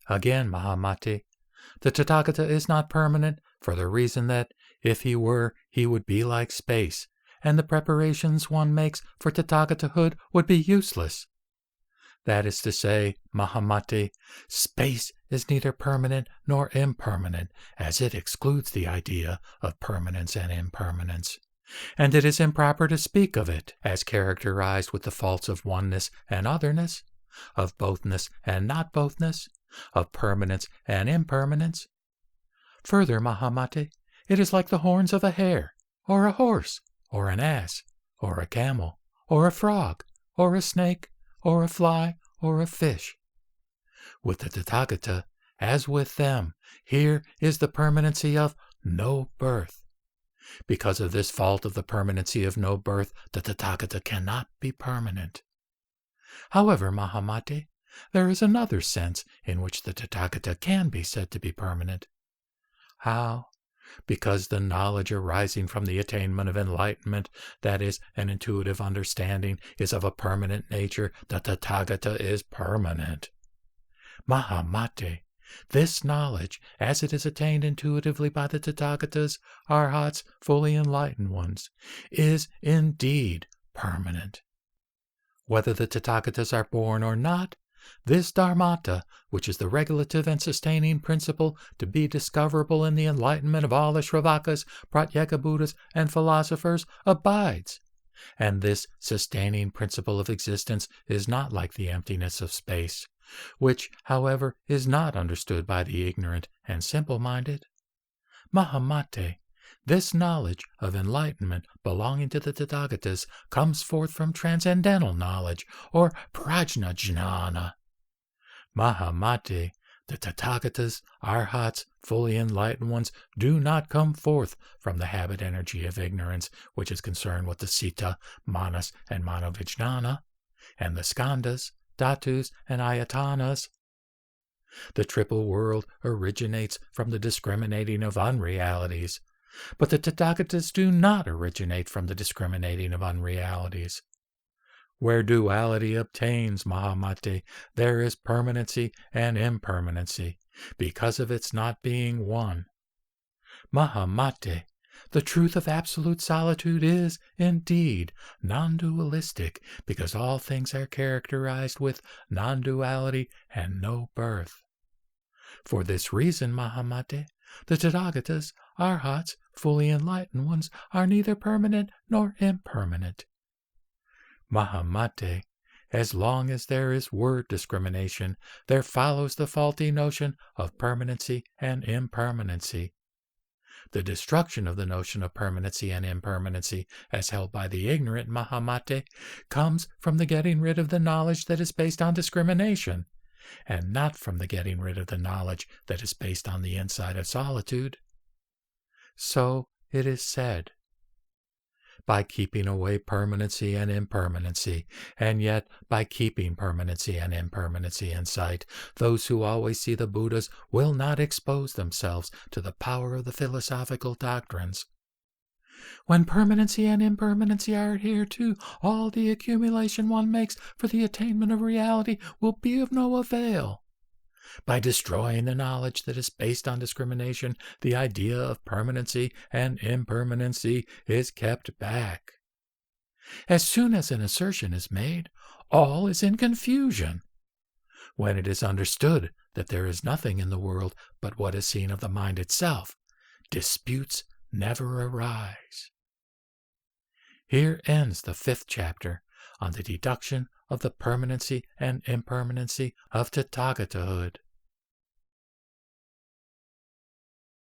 Again, Mahamati, the Tathagata is not permanent for the reason that, if he were, he would be like space, and the preparations one makes for Tathagatahood would be useless. That is to say, Mahamati, space is neither permanent nor impermanent, as it excludes the idea of permanence and impermanence. And it is improper to speak of it as characterized with the faults of oneness and otherness, of bothness and not bothness, of permanence and impermanence. Further, Mahamati, it is like the horns of a hare, or a horse, or an ass, or a camel, or a frog, or a snake, or a fly, or a fish. With the Tathagata, as with them, here is the permanency of no birth. Because of this fault of the permanency of no birth, the Tathagata cannot be permanent. However, Mahamati, there is another sense in which the Tathagata can be said to be permanent. How? Because the knowledge arising from the attainment of enlightenment, that is, an intuitive understanding, is of a permanent nature, the Tathagata is permanent. Mahamati, this knowledge, as it is attained intuitively by the Tathagatas, arhats, fully enlightened ones, is indeed permanent. Whether the Tathagatas are born or not, this dharmata, which is the regulative and sustaining principle to be discoverable in the enlightenment of all the Shravakas, Pratyeka Buddhas, and philosophers, abides. And this sustaining principle of existence is not like the emptiness of space, which, however, is not understood by the ignorant and simple-minded. Mahamate, this knowledge of enlightenment belonging to the Tathagatas comes forth from transcendental knowledge, or prajna-jnana. Mahamati, the Tathagatas, arhats, fully enlightened ones, do not come forth from the habit energy of ignorance, which is concerned with the sita, manas, and manovijnana, and the skandhas, dhatus, and ayatanas. The triple world originates from the discriminating of unrealities, but the Tathagatas do not originate from the discriminating of unrealities. Where duality obtains, Mahamati, there is permanency and impermanency, because of its not being one. Mahamati, the truth of absolute solitude is, indeed, non-dualistic, because all things are characterized with non-duality and no birth. For this reason, Mahamati, the Tathagatas, arhats, fully enlightened ones, are neither permanent nor impermanent. Mahamate, as long as there is word discrimination, there follows the faulty notion of permanency and impermanency. The destruction of the notion of permanency and impermanency, as held by the ignorant Mahamate, comes from the getting rid of the knowledge that is based on discrimination, and not from the getting rid of the knowledge that is based on the insight of solitude. So it is said. By keeping away permanency and impermanency, and yet by keeping permanency and impermanency in sight, those who always see the Buddhas will not expose themselves to the power of the philosophical doctrines. When permanency and impermanency are adhered to, all the accumulation one makes for the attainment of reality will be of no avail. By destroying the knowledge that is based on discrimination, the idea of permanency and impermanency is kept back. As soon as an assertion is made, all is in confusion. When it is understood that there is nothing in the world but what is seen of the mind itself, disputes never arise. Here ends the 5th chapter on the deduction of the permanency and impermanency of Tathagatahood.